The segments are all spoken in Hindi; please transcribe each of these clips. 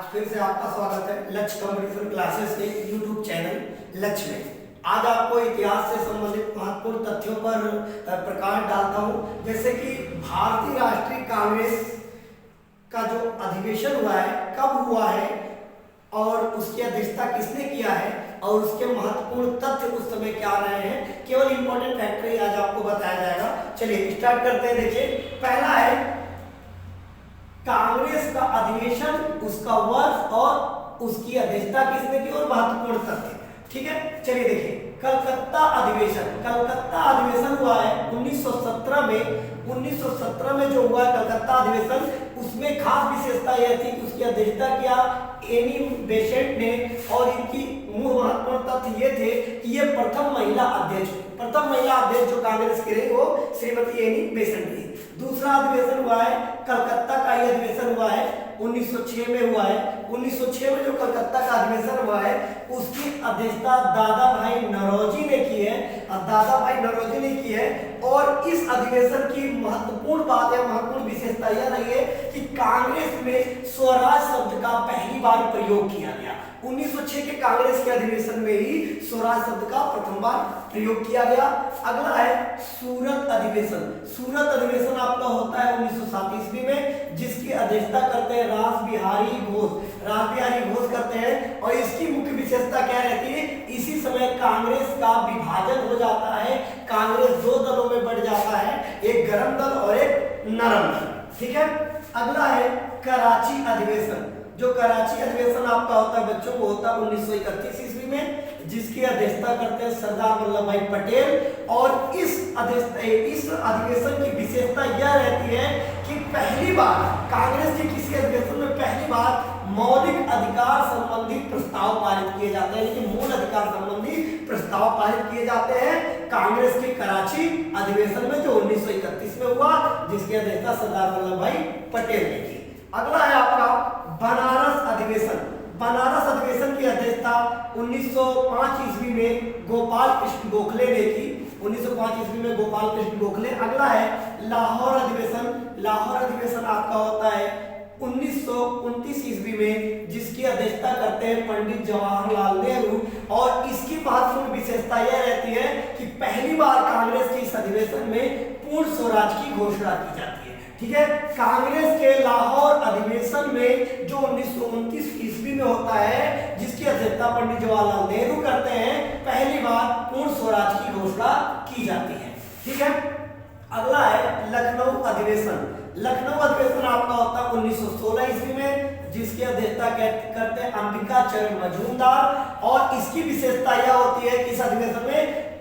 आज फिर से आपका स्वागत है लक्ष्य कंपटीशन क्लासेस के यूट्यूब चैनल लक्ष्य में। आज आपको इतिहास से संबंधित महत्वपूर्ण तथ्यों पर प्रकाश डालता हूं, जैसे कि भारतीय राष्ट्रीय कांग्रेस का जो अधिवेशन हुआ है कब हुआ है और उसकी अध्यक्षता किसने किया है और उसके महत्वपूर्ण तथ्य उस समय क्या रहे हैं। केवल इंपॉर्टेंट फैक्टर ही आज आपको बताया जाएगा। चलिए स्टार्ट करते हैं। देखिए, पहला है कांग्रेस का अधिवेशन, उसका वर्ष और उसकी अध्यक्षता किसने की और महत्वपूर्ण तथ्य। ठीक है, चलिए देखिए, कलकत्ता अधिवेशन हुआ है 1917 में। 1917 में जो हुआ कलकत्ता अधिवेशन, उसमें खास विशेषता यह थी कि उसकी अध्यक्षता किया एनी बेसेंट ने और इनकी मूल महत्वपूर्ण तथ्य ये थे कि ये प्रथम महिला अध्यक्ष जो कांग्रेस की रही वो श्रीमती एनी बेसेंट थी। दूसरा अधिवेशन हुआ है कलकत्ता का, ये अधिवेशन हुआ है 1906 में हुआ है। 1906 में जो कलकत्ता का अधिवेशन हुआ है उसकी अध्यक्षता दादा भाई नौरोजी ने की है। और इस अधिवेशन की महत्वपूर्ण बात या महत्वपूर्ण विशेषता यह रही है कि कांग्रेस में स्वराज शब्द का पहली बार प्रयोग किया गया। 1906 के कांग्रेस के अधिवेशन में ही स्वराज शब्द का प्रथम बार प्रयोग किया गया। अगला है सूरत अधिवेशन आपका होता है 1907 ईस्वी में, जिसकी अध्यक्षता करते हैं रास बिहारी घोष करते हैं। और इसकी मुख्य विशेषता क्या रहती है, इसी समय कांग्रेस का विभाजन हो जाता है, कांग्रेस दो दलों में बढ़ जाता है, एक गरम दल और एक नरम दल। ठीक है, अगला है कराची अधिवेशन। जो कराची अधिवेशन आपका होता है बच्चों को होता है 1931 ईस्वी में, जिसकी अध्यक्षता करते हैं सरदार वल्लभ भाई पटेल। और इस अधिवेशन की विशेषता यह रहती है कि पहली बार कांग्रेस के किसी अधिवेशन में पहली बार मौलिक अधिकार संबंधी प्रस्ताव पारित किए जाते हैं, लेकिन मूल अधिकार संबंधी प्रस्ताव पारित किए जाते हैं कांग्रेस के कराची अधिवेशन में जो 1931 में हुआ, जिसकी अध्यक्षता सरदार वल्लभ भाई पटेल ने की। अगला है आपका बनारस अधिवेशन की अध्यक्षता 1905 ईस्वी में गोपाल कृष्ण गोखले ने की। 1905 ईस्वी में गोपाल कृष्ण गोखले। अगला है लाहौर अधिवेशन आपका होता है 1929 ईस्वी में, जिसकी अध्यक्षता करते हैं पंडित जवाहरलाल नेहरू। और इसकी महत्वपूर्ण विशेषता यह रहती है कि पहली बार कांग्रेस के इस अधिवेशन में पूर्ण स्वराज की घोषणा की जाती है। ठीक है, कांग्रेस के लाहौर अधिवेशन में जो 1929 ईस्वी में होता है, जिसकी अध्यक्षता पंडित जवाहरलाल नेहरू करते हैं, पहली बार पूर्ण स्वराज की घोषणा की जाती है। ठीक है, अगला है लखनऊ अधिवेशन आपका होता है 1916 ईस्वी में, जिसकी अध्यक्षता करते हैं अंबिका चरण मजूमदार। और इसकी विशेषता यह होती है कि इस अधिवेशन में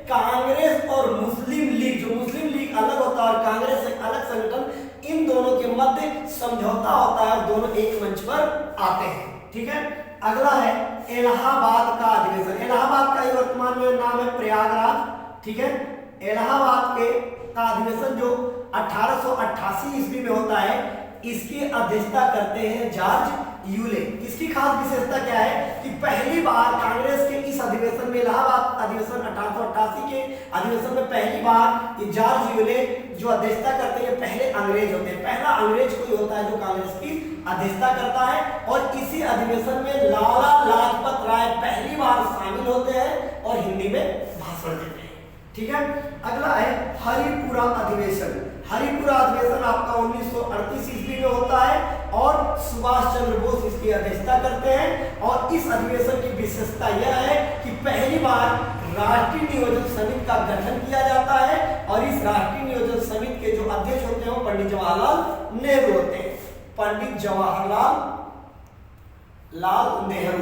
कांग्रेस और मुस्लिम लीग अलग होता है और कांग्रेस एक अलग संगठन, इन दोनों के मध्य समझौता होता है और दोनों एक मंच पर आते हैं। ठीक है, अगला है इलाहाबाद का अधिवेशन। इलाहाबाद का वर्तमान में नाम है प्रयागराज। ठीक है, इलाहाबाद का अधिवेशन जो 1888 ईस्वी में होता है, इसकी अध्यक्षता करते हैं जॉर्ज यूले। इसकी खास विशेषता क्या है कि पहली बार कांग्रेस के इस अधिवेशन में, इलाहाबाद अधिवेशन 1888 के अधिवेशन में पहली बार ये जॉर्ज यूले जो अध्यक्षता करते हैं, पहले अंग्रेज होते हैं, पहला अंग्रेज कोई होता है जो कांग्रेस की अध्यक्षता करता है। और इसी अधिवेशन में लाला लाजपत राय पहली बार शामिल होते हैं और हिंदी में भाषण देते हैं। ठीक है, अगला है हरिपुरा अधिवेशन आपका 1938 ईस्वी में होता है और सुभाष चंद्र बोस इसकी अध्यक्षता करते हैं। और इस अधिवेशन की विशेषता यह है कि पहली बार राष्ट्रीय नियोजन समिति का गठन किया जाता है और इस राष्ट्रीय नियोजन समिति के जो अध्यक्ष होते हैं वो पंडित जवाहरलाल नेहरू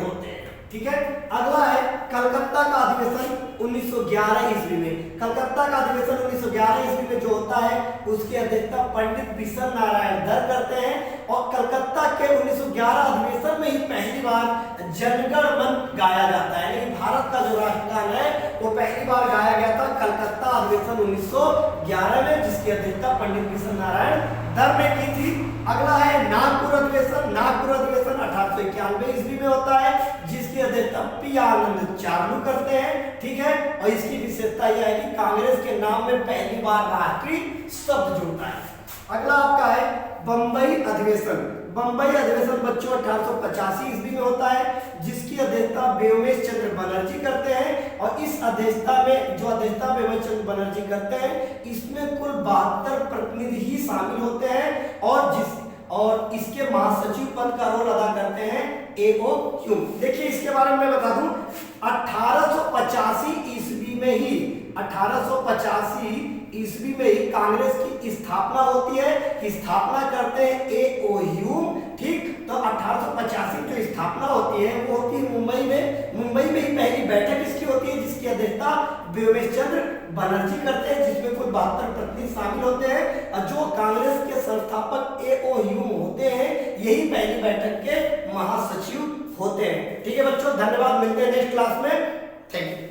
होते हैं। ठीक है, अगला है कलकत्ता का अधिवेशन 1911 ईस्वी में। कलकत्ता का अधिवेशन 1911 ईस्वी में जो होता है उसकी अध्यक्षता पंडित बिशन नारायण धर करते हैं। और कलकत्ता के 1911 अधिवेशन में ही पहली बार जनगण मन गाया जाता है, यानी भारत का जो राष्ट्रगान है वो पहली बार गाया गया था कलकत्ता अधिवेशन 1911 में, जिसकी अध्यक्षता पंडित बिशन नारायण धर ने की थी। अगला है नागपुर अधिवेशन 1891 ईस्वी में होता है, जिसकी अध्यक्षता पी आनंद चार्लू करते हैं। ठीक है, और इसकी विशेषता यह है कि कांग्रेस के नाम में पहली बार राष्ट्रीय शब्द जुड़ता है। अगला आपका है बंबई अधिवेशन बच्चों 1885 जो अध्यक्षता विवेक बनर्जी करते हैं, इसमें कुल 72 प्रतिनिधि ही शामिल होते हैं और इसके महासचिव पद का रोल अदा करते हैं A.O. ह्यूम। देखिए इसके बारे में मैं बता दूं, 1885 ईस्वी में ही 1885 ईस्वी में ही कांग्रेस की स्थापना होती है। स्थापना करते हैं A.O. ह्यूम। ठीक, तो 1885 जो स्थापना होती है वो होती है मुंबई में। मुंबई में ही पहली बैठक इसकी होती है जिसकी अध्यक्षता व्योमेश चंद्र बनर्जी करते हैं, जिसमें कुल 72 प्रतिनिधि शामिल होते हैं और जो कांग्रेस के संस्थापक A.O. ह्यूम होते हैं यही पहली बैठक के महासचिव होते हैं। ठीक है बच्चों, धन्यवाद, मिलते हैं नेक्स्ट क्लास में। Thank you.